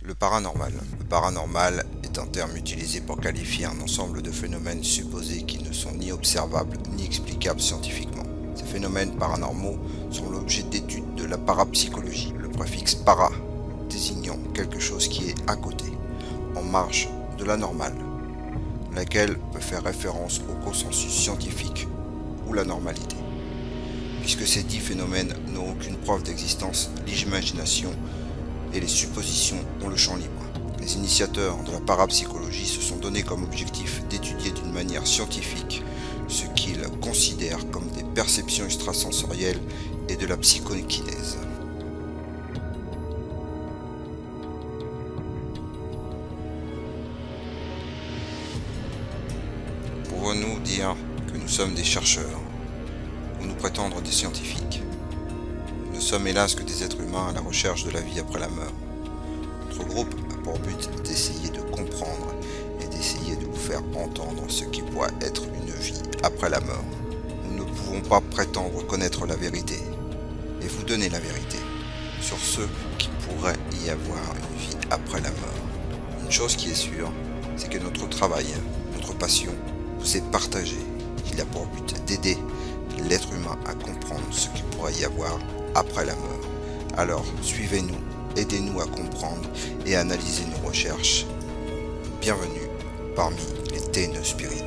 Le paranormal. Le paranormal est un terme utilisé pour qualifier un ensemble de phénomènes supposés qui ne sont ni observables ni explicables scientifiquement. Ces phénomènes paranormaux sont l'objet d'études de la parapsychologie. Le préfixe para désignant quelque chose qui est à côté, en marge de la normale, laquelle peut faire référence au consensus scientifique ou la normalité. Puisque ces dits phénomènes n'ont aucune preuve d'existence, l'imagination et les suppositions ont le champ libre. Les initiateurs de la parapsychologie se sont donné comme objectif d'étudier d'une manière scientifique ce qu'ils considèrent comme des perceptions extrasensorielles et de la psychokinèse. Pouvons-nous dire que nous sommes des chercheurs ou nous prétendre des scientifiques? Nous ne sommes hélas que des êtres humains à la recherche de la vie après la mort. Notre groupe a pour but d'essayer de comprendre et d'essayer de vous faire entendre ce qui pourrait être une vie après la mort. Nous ne pouvons pas prétendre connaître la vérité et vous donner la vérité sur ce qui pourrait y avoir une vie après la mort. Une chose qui est sûre, c'est que notre travail, notre passion, vous est partagé. Il a pour but d'aider l'être humain à comprendre ce qu'il pourrait y avoir après la mort. Alors, suivez-nous, aidez-nous à comprendre et à analyser nos recherches. Bienvenue parmi les TNE Spirit.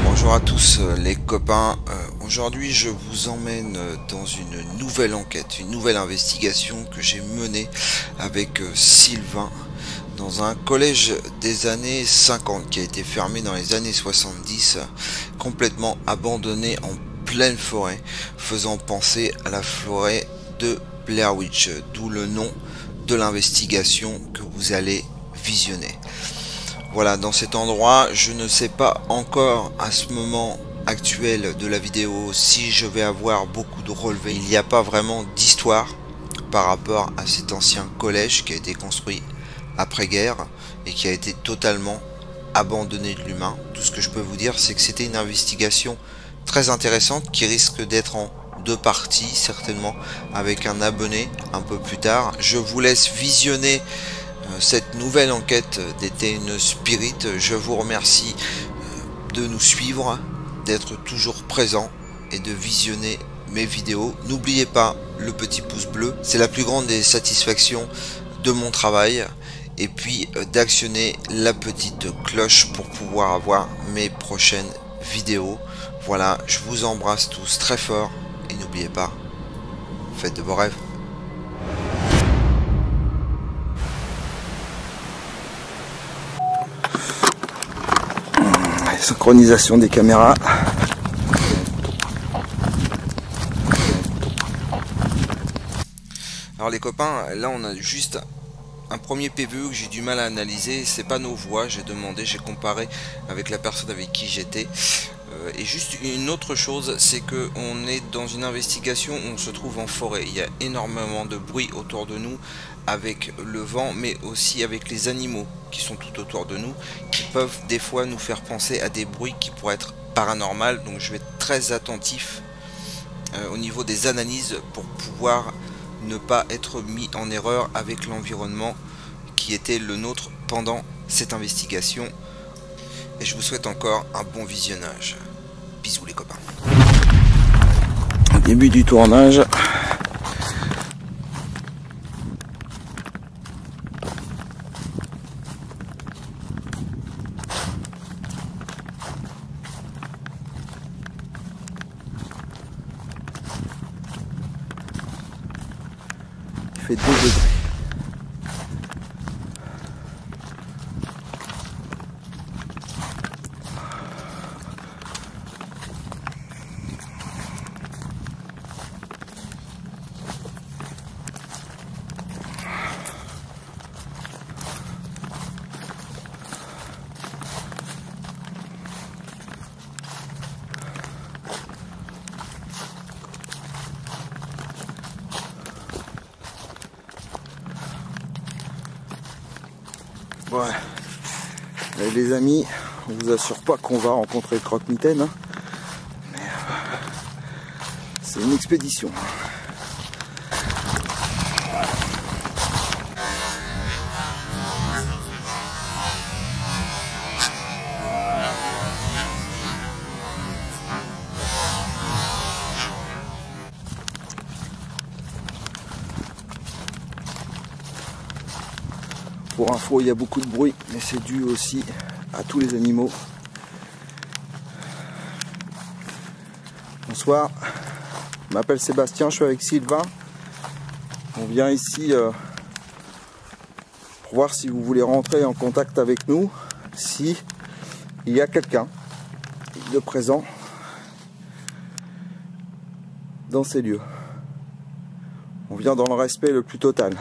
Bonjour à tous les copains, aujourd'hui je vous emmène dans une nouvelle enquête, une nouvelle investigation que j'ai menée avec Sylvain dans un collège des années 50 qui a été fermé dans les années 70, complètement abandonné en pleine forêt, faisant penser à la forêt de Blair Witch, d'où le nom de l'investigation que vous allez visionner. Voilà, dans cet endroit, je ne sais pas encore à ce moment actuel de la vidéo si je vais avoir beaucoup de relevés. Il n'y a pas vraiment d'histoire par rapport à cet ancien collège qui a été construit après-guerre et qui a été totalement abandonné de l'humain. Tout ce que je peux vous dire, c'est que c'était une investigation très intéressante qui risque d'être en deux parties, certainement avec un abonné un peu plus tard. Je vous laisse visionner cette nouvelle enquête des TNE Spirit. Je vous remercie de nous suivre, d'être toujours présent et de visionner mes vidéos. N'oubliez pas le petit pouce bleu, c'est la plus grande des satisfactions de mon travail, et puis d'actionner la petite cloche pour pouvoir avoir mes prochaines vidéos. Voilà, je vous embrasse tous très fort et n'oubliez pas, faites de beaux rêves. Synchronisation des caméras. Alors les copains, là on a juste un premier PVE que j'ai du mal à analyser. C'est pas nos voix, j'ai demandé, j'ai comparé avec la personne avec qui j'étais. Et juste une autre chose, c'est que on est dans une investigation où on se trouve en forêt. Il y a énormément de bruit autour de nous, avec le vent, mais aussi avec les animaux qui sont tout autour de nous, qui peuvent des fois nous faire penser à des bruits qui pourraient être paranormaux. Donc je vais être très attentif au niveau des analyses pour pouvoir ne pas être mis en erreur avec l'environnement qui était le nôtre pendant cette investigation. Et je vous souhaite encore un bon visionnage. Bisous les copains. Début du tournage. Il fait 2 degrés. Voilà. Les amis, on vous assure pas qu'on va rencontrer le croque-mitaine, hein. Mais c'est une expédition. Pour info, il y a beaucoup de bruit, mais c'est dû aussi à tous les animaux. Bonsoir, je m'appelle Sébastien, je suis avec Sylvain. On vient ici pour voir si vous voulez rentrer en contact avec nous, si il y a quelqu'un de présent dans ces lieux. On vient dans le respect le plus total.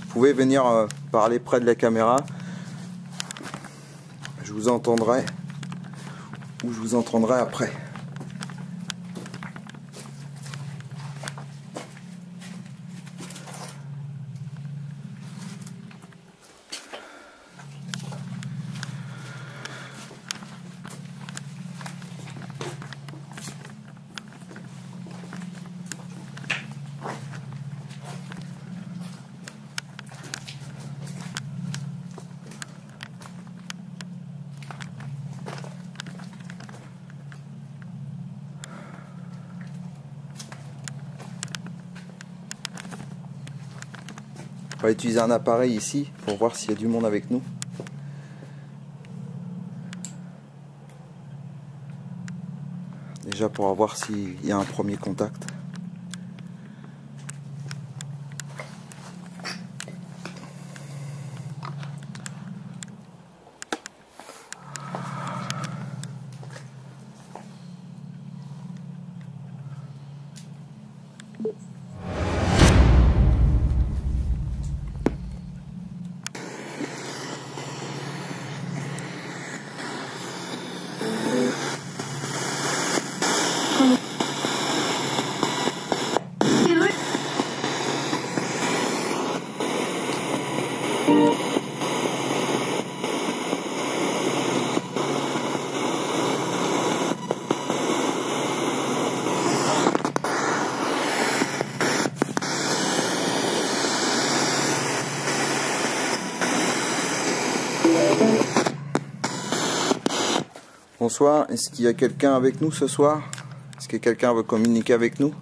Vous pouvez venir parler près de la caméra. Je vous entendrai ou je vous entendrai après. On va utiliser un appareil ici pour voir s'il y a du monde avec nous. Déjà pour voir s'il y a un premier contact. Bonsoir, est-ce qu'il y a quelqu'un avec nous ce soir? Est-ce que quelqu'un veut communiquer avec nous?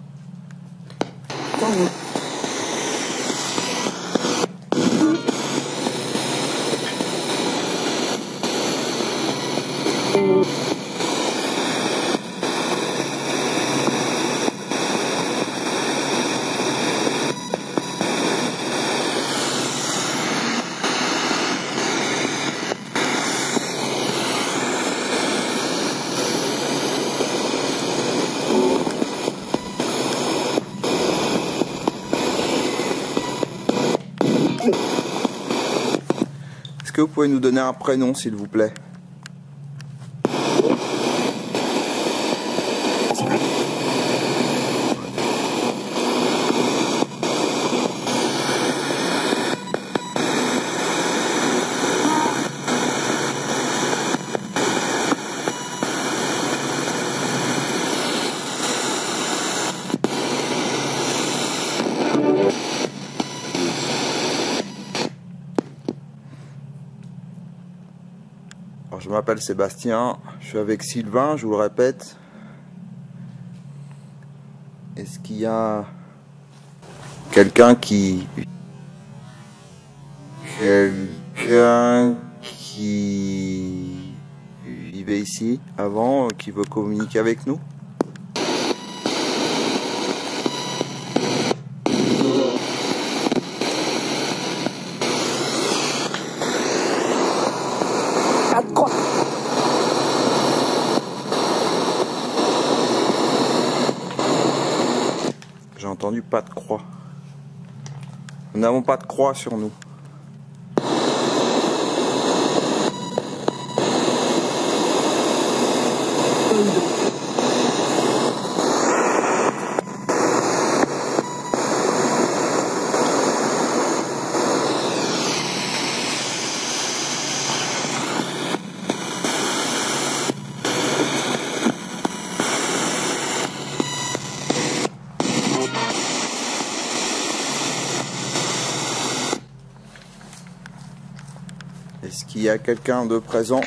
Est-ce que vous pouvez nous donner un prénom, s'il vous plaît? Alors, je m'appelle Sébastien, je suis avec Sylvain, je vous le répète. Est-ce qu'il y a quelqu'un qui vivait ici avant, qui veut communiquer avec nous? J'ai entendu pas de croix. Nous n'avons pas de croix sur nous. Est-ce qu'il y a quelqu'un de présent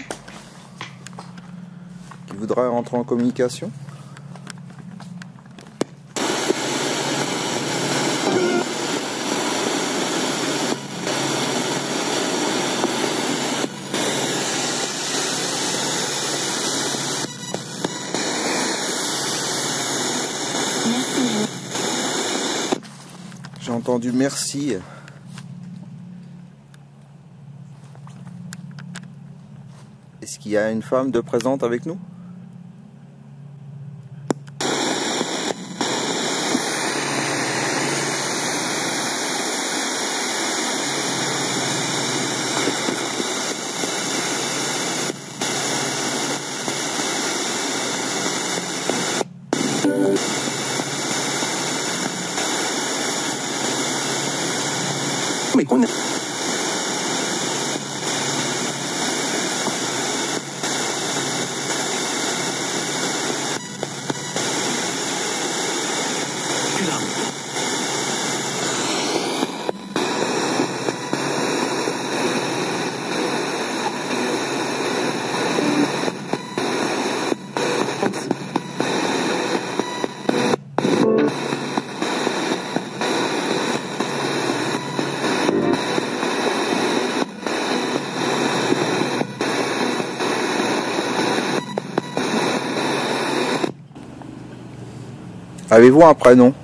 qui voudrait rentrer en communication? J'ai entendu merci. Est-ce qu'il y a une femme de présente avec nous? Mais qu'on a... Avez-vous un prénom?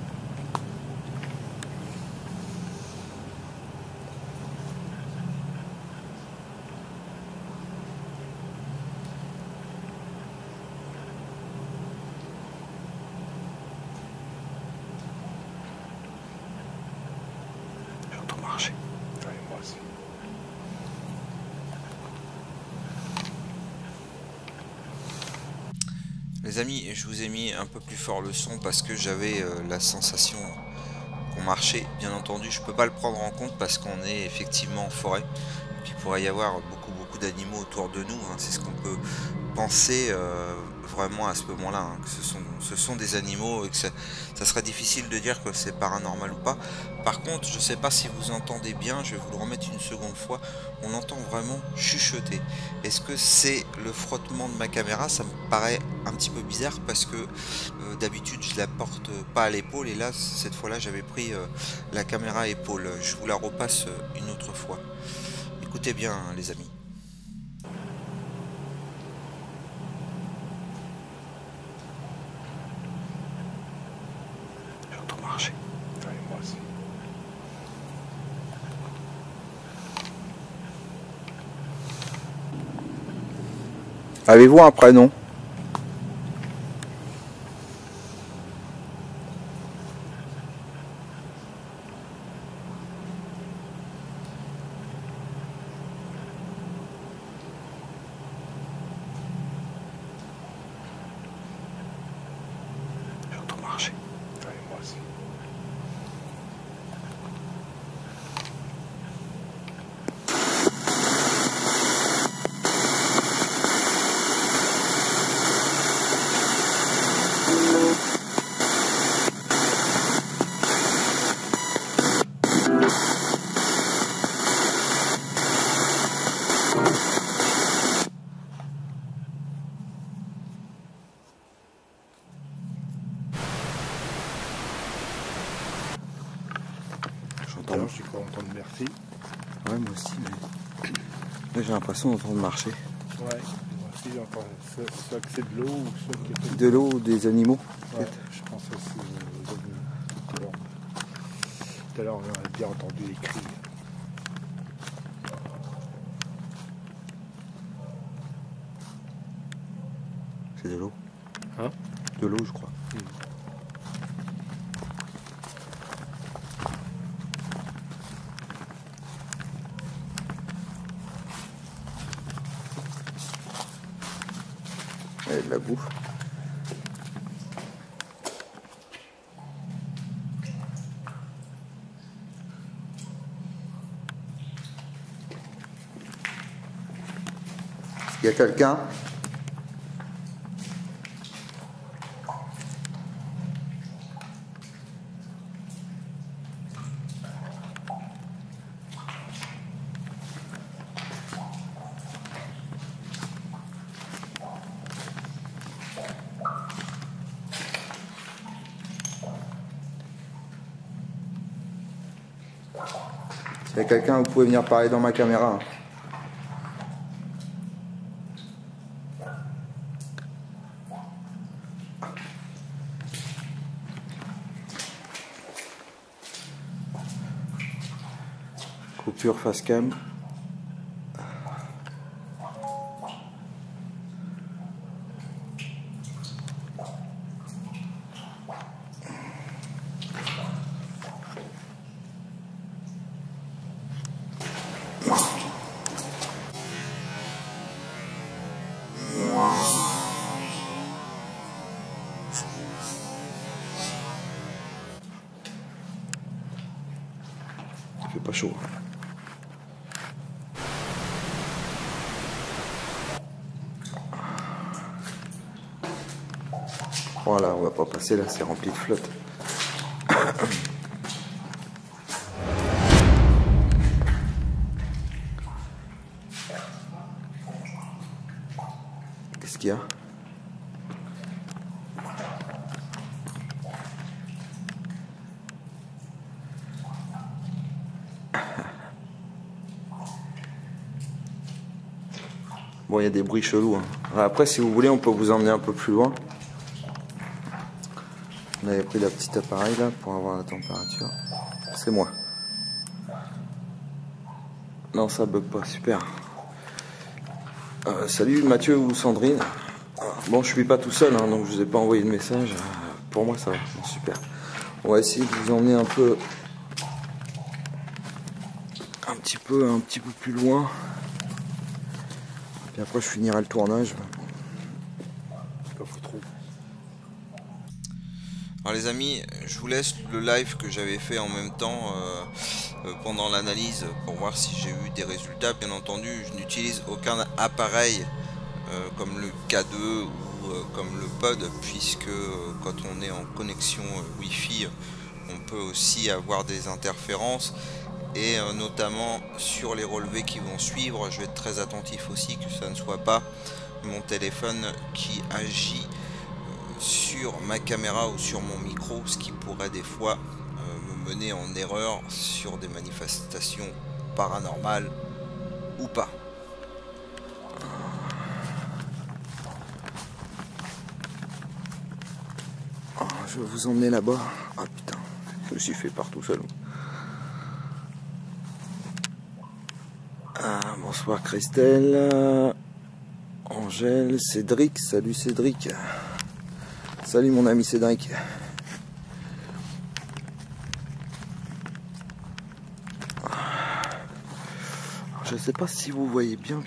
Je retourne marcher. Ouais, moi aussi. Les amis, je vous ai mis un peu plus fort le son parce que j'avais la sensation qu'on marchait. Bien entendu, je peux pas le prendre en compte parce qu'on est effectivement en forêt. Puis il pourrait y avoir beaucoup d'animaux autour de nous, hein. C'est ce qu'on peut penser vraiment à ce moment-là, hein, que ce sont des animaux et que ça serait difficile de dire que c'est paranormal ou pas. Par contre, je sais pas si vous entendez bien, je vais vous le remettre une seconde fois. On entend vraiment chuchoter. Est-ce que c'est le frottement de ma caméra? Ça me paraît un petit peu bizarre parce que d'habitude je la porte pas à l'épaule et là, cette fois-là, j'avais pris la caméra à épaule. Je vous la repasse une autre fois. Écoutez bien, hein, les amis. Je retourne marcher. Ouais, moi aussi. Avez-vous un prénom? Je retourne marcher. Ouais, moi aussi. J'entends. Alors, je suis pas entendre merci. Ouais, moi aussi, mais j'ai l'impression d'entendre marcher. Ouais, moi aussi j'entends soit que c'est de l'eau ou soit que c'est De l'eau ou des animaux? Ouais, je pense aussi aux ovnis. Tout à l'heure, on a bien entendu les cris. C'est de l'eau. Hein? De l'eau, je crois. Et de la bouffe. Est-ce qu'il y a quelqu'un? S'il y a quelqu'un, vous pouvez venir parler dans ma caméra. Coupure face cam. Il fait pas chaud. Voilà, on va pas passer là, c'est rempli de flotte. Qu'est-ce qu'il y a? Bon, il y a des bruits chelous. Après, si vous voulez, on peut vous emmener un peu plus loin. On avait pris la petite appareil là pour avoir la température. C'est moi. Non, ça bug pas, super. Salut Mathieu ou Sandrine. Bon, je suis pas tout seul, hein, donc je vous ai pas envoyé de message. Pour moi, ça va, bon, super. On va essayer de vous emmener un petit peu plus loin. Puis après, je finirai le tournage. Alors les amis, je vous laisse le live que j'avais fait en même temps pendant l'analyse pour voir si j'ai eu des résultats. Bien entendu, je n'utilise aucun appareil comme le K2 ou comme le Pod, puisque quand on est en connexion Wi-Fi, on peut aussi avoir des interférences. Et notamment sur les relevés qui vont suivre, je vais être très attentif aussi que ça ne soit pas mon téléphone qui agit sur ma caméra ou sur mon micro, ce qui pourrait des fois me mener en erreur sur des manifestations paranormales ou pas. Oh, je vais vous emmener là-bas. Ah putain, je me suis fait partout seul. Bonsoir Christelle, Angèle, Cédric, salut Cédric. Salut mon ami Cédric. Je ne sais pas si vous voyez bien.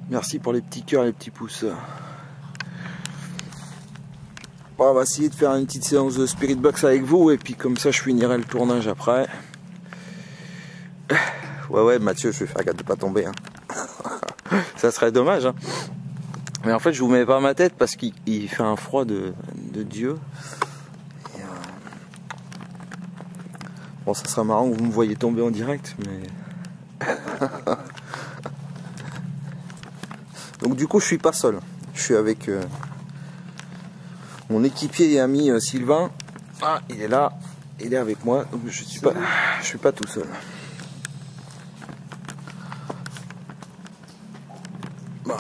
Merci pour les petits cœurs et les petits pouces. Bon, on va essayer de faire une petite séance de Spirit Box avec vous et puis comme ça je finirai le tournage après. Ouais Mathieu, je vais faire gaffe de pas tomber. Hein. Ça serait dommage. Hein. Mais en fait je vous mets pas ma tête parce qu'il fait un froid de Dieu. Et bon, ça sera marrant que vous me voyez tomber en direct, mais... Donc du coup je suis pas seul. Je suis avec mon équipier et ami Sylvain. Ah, il est là, il est avec moi, donc je suis pas tout seul. Bon.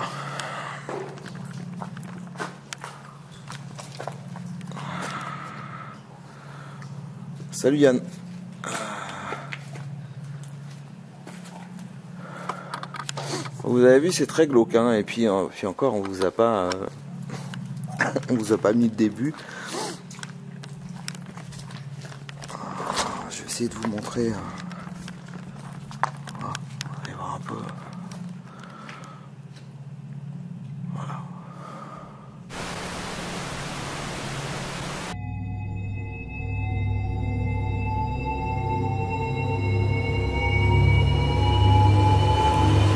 Salut Yann. Vous avez vu, c'est très glauque, hein, et puis encore, on vous a pas mis le début. Je vais essayer de vous montrer. On va aller voir un peu. Voilà.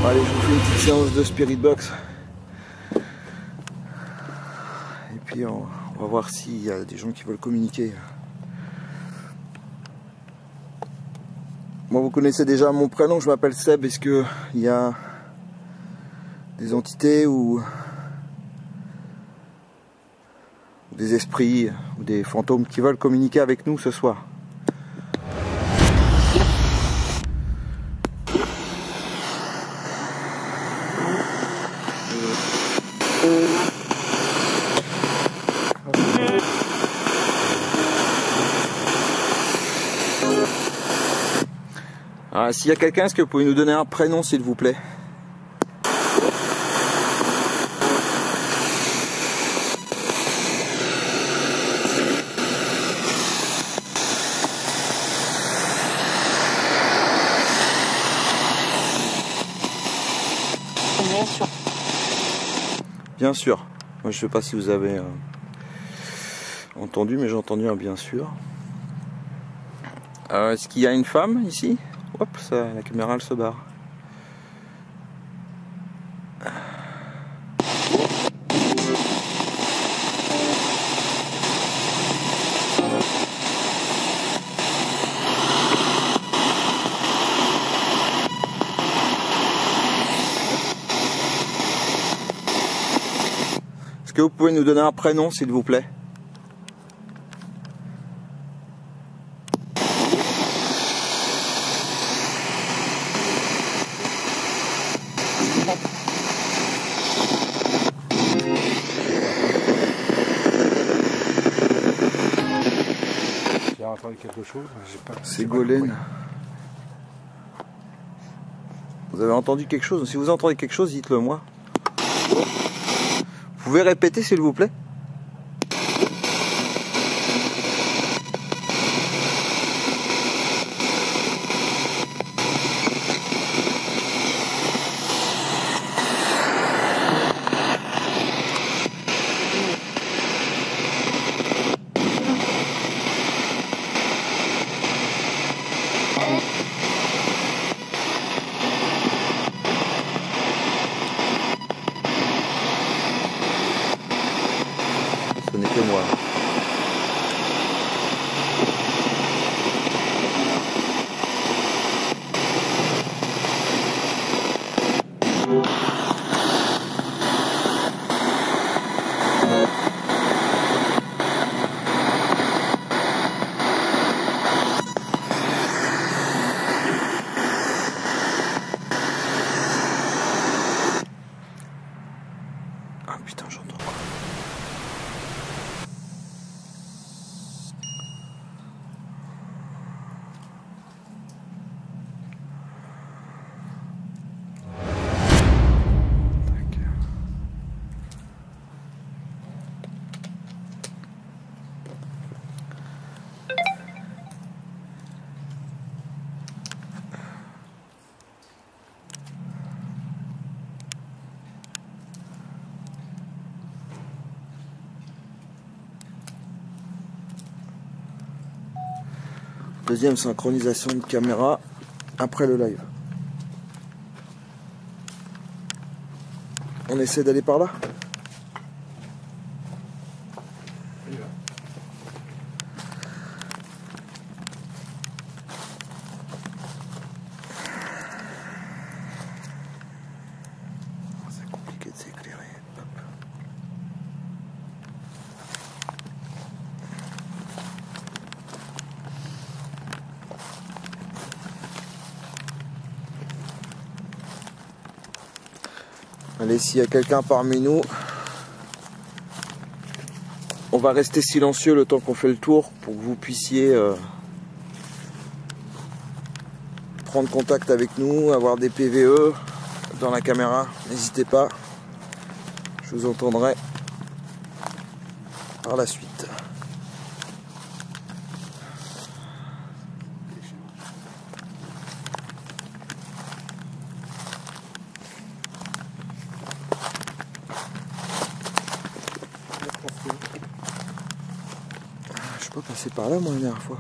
Allez, je vous fais une petite séance de Spirit Box. Et puis on va voir s'il y a des gens qui veulent communiquer. Moi, vous connaissez déjà mon prénom, je m'appelle Seb. Est-ce qu'il y a des entités ou des esprits ou des fantômes qui veulent communiquer avec nous ce soir? Ah, s'il y a quelqu'un, est-ce que vous pouvez nous donner un prénom s'il vous plaît? Bien sûr. Moi, je sais pas si vous avez entendu, mais j'ai entendu un bien sûr. Est-ce qu'il y a une femme ici? Hop, ça, la caméra elle se barre. Est-ce que vous pouvez nous donner un prénom s'il vous plaît? J'ai entendu quelque chose, mais j'ai pas. Ségolène. Vous avez entendu quelque chose? Si vous entendez quelque chose, dites-le moi. Vous pouvez répéter s'il vous plaît? Ce n'est que moi. Ah putain, j'entends quoi? Deuxième synchronisation de caméra après le live. On essaie d'aller par là? C'est compliqué de s'éclairer. Allez, s'il y a quelqu'un parmi nous, on va rester silencieux le temps qu'on fait le tour pour que vous puissiez prendre contact avec nous, avoir des PVE dans la caméra. N'hésitez pas, je vous entendrai par la suite. Je suis pas passé par là moi la dernière fois.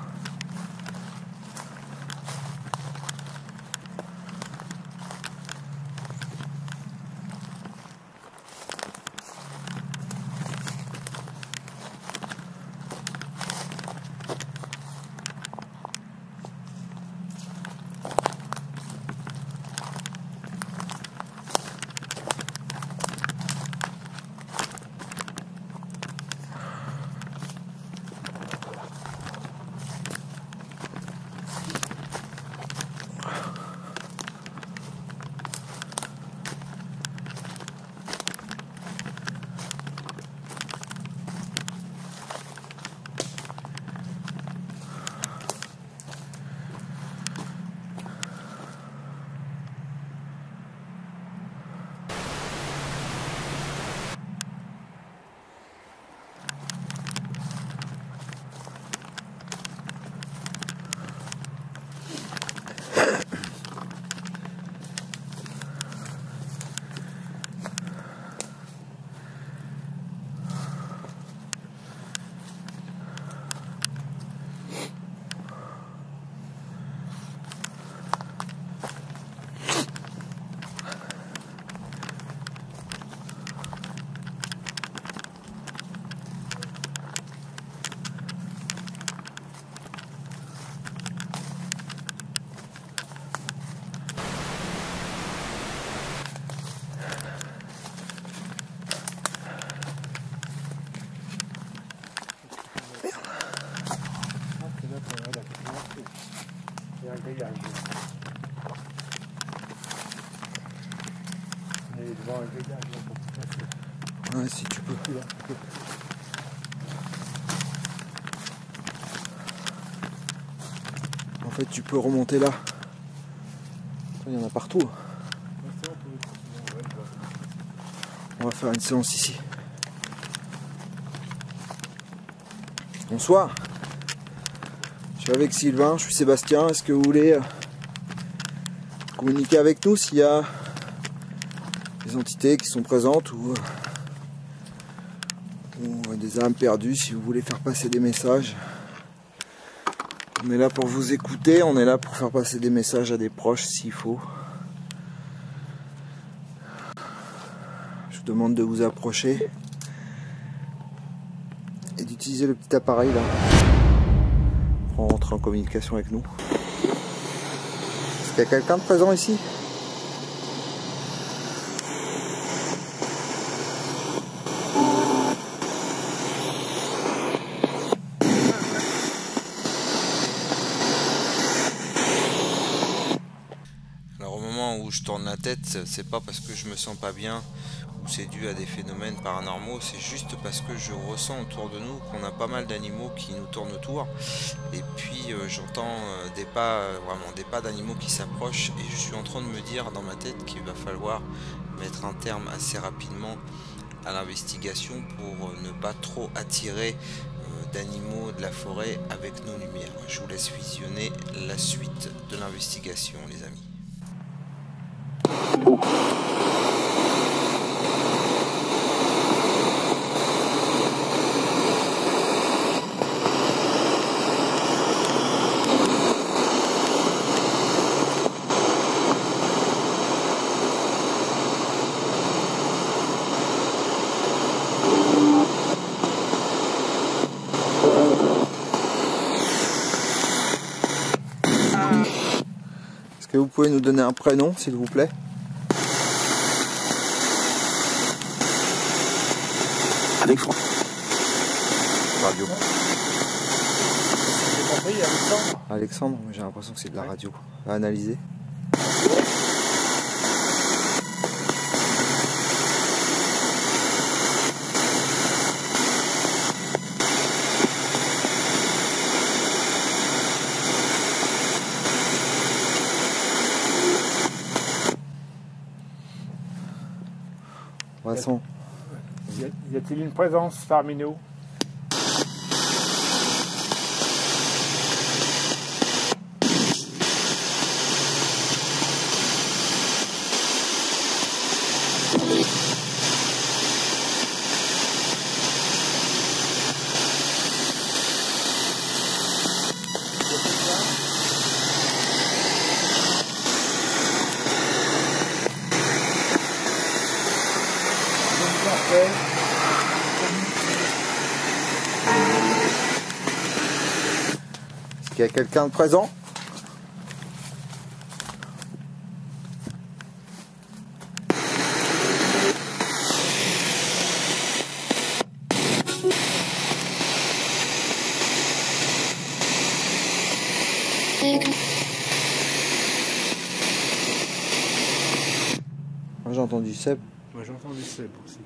grillage. On est devant un grillage là pour tout passer. Ouais, si tu peux. En fait, tu peux remonter là. Il y en a partout. On va faire une séance ici. Bonsoir. Je suis avec Sylvain, je suis Sébastien. Est-ce que vous voulez communiquer avec nous s'il y a des entités qui sont présentes ou des âmes perdues, si vous voulez faire passer des messages? On est là pour vous écouter, on est là pour faire passer des messages à des proches s'il faut. Je vous demande de vous approcher et d'utiliser le petit appareil là pour rentrer en communication avec nous. Est-ce qu'il y a quelqu'un de présent ici? Alors au moment où je tourne la tête, c'est pas parce que je me sens pas bien ou c'est dû à des phénomènes paranormaux, c'est juste parce que je ressens autour de nous qu'on a pas mal d'animaux qui nous tournent autour, et puis j'entends des pas, vraiment des pas d'animaux qui s'approchent, et je suis en train de me dire dans ma tête qu'il va falloir mettre un terme assez rapidement à l'investigation pour ne pas trop attirer d'animaux de la forêt avec nos lumières. Je vous laisse visionner la suite de l'investigation, les amis. Est-ce que vous pouvez nous donner un prénom, s'il vous plaît? Alexandre. Radio. J'ai compris, Alexandre. Alexandre, j'ai l'impression que c'est de la radio. À analyser. Vincent. Y a-t-il une présence parmi nous? Est-ce qu'il y a quelqu'un de présent? Moi j'ai entendu Seb. Moi j'ai entendu Seb aussi.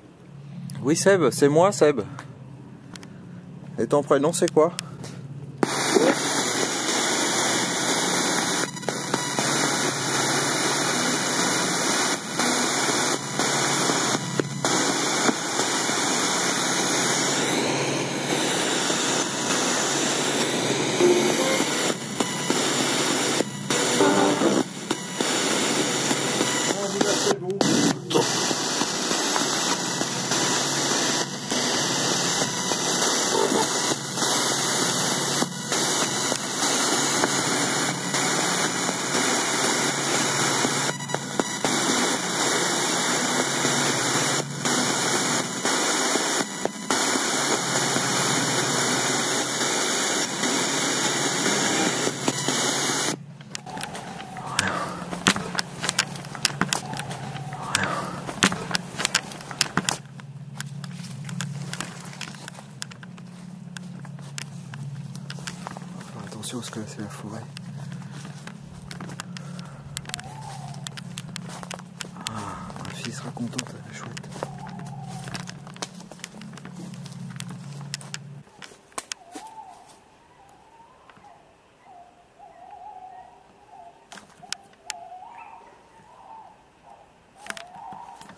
Oui Seb, c'est moi Seb. Et ton prénom c'est quoi? Attention parce que là c'est la forêt. sera contente, la chouette.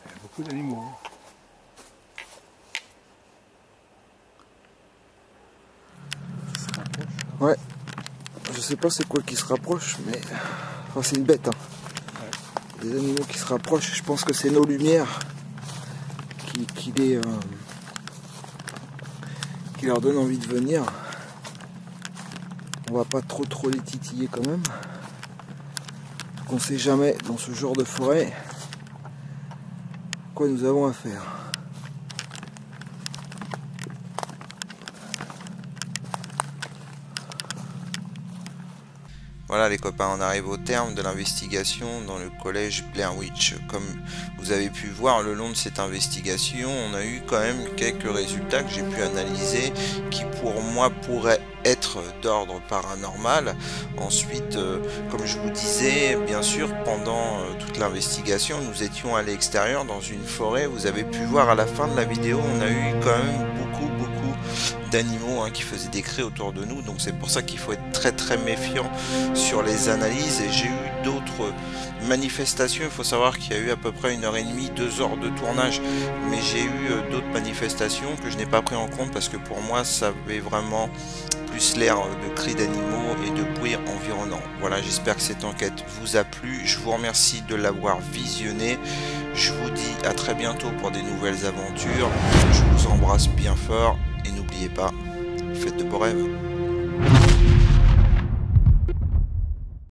Il y a beaucoup d'animaux. Ça se rapproche. Ouais. Je sais pas c'est quoi qui se rapproche, mais enfin, c'est une bête. Hein. Ouais. Des animaux qui se rapprochent. Je pense que c'est nos lumières qui leur donnent envie de venir. On va pas trop les titiller quand même. On sait jamais dans ce genre de forêt quoi nous avons à faire. Voilà les copains, on arrive au terme de l'investigation dans le collège Blair Witch. Comme vous avez pu voir le long de cette investigation, on a eu quand même quelques résultats que j'ai pu analyser qui pour moi pourraient être d'ordre paranormal. Ensuite, comme je vous disais, bien sûr, pendant toute l'investigation, nous étions à l'extérieur dans une forêt. Vous avez pu voir à la fin de la vidéo, on a eu quand même beaucoup d'animaux qui faisaient des cris autour de nous, donc c'est pour ça qu'il faut être très méfiant sur les analyses. Et j'ai eu d'autres manifestations. Il faut savoir qu'il y a eu à peu près 1h30, 2 heures de tournage, mais j'ai eu d'autres manifestations que je n'ai pas pris en compte parce que pour moi ça avait vraiment plus l'air de cris d'animaux et de bruit environnant. Voilà, j'espère que cette enquête vous a plu. Je vous remercie de l'avoir visionné. Je vous dis à très bientôt pour des nouvelles aventures. Je vous embrasse bien fort et n'oubliez pas, faites de beaux rêves.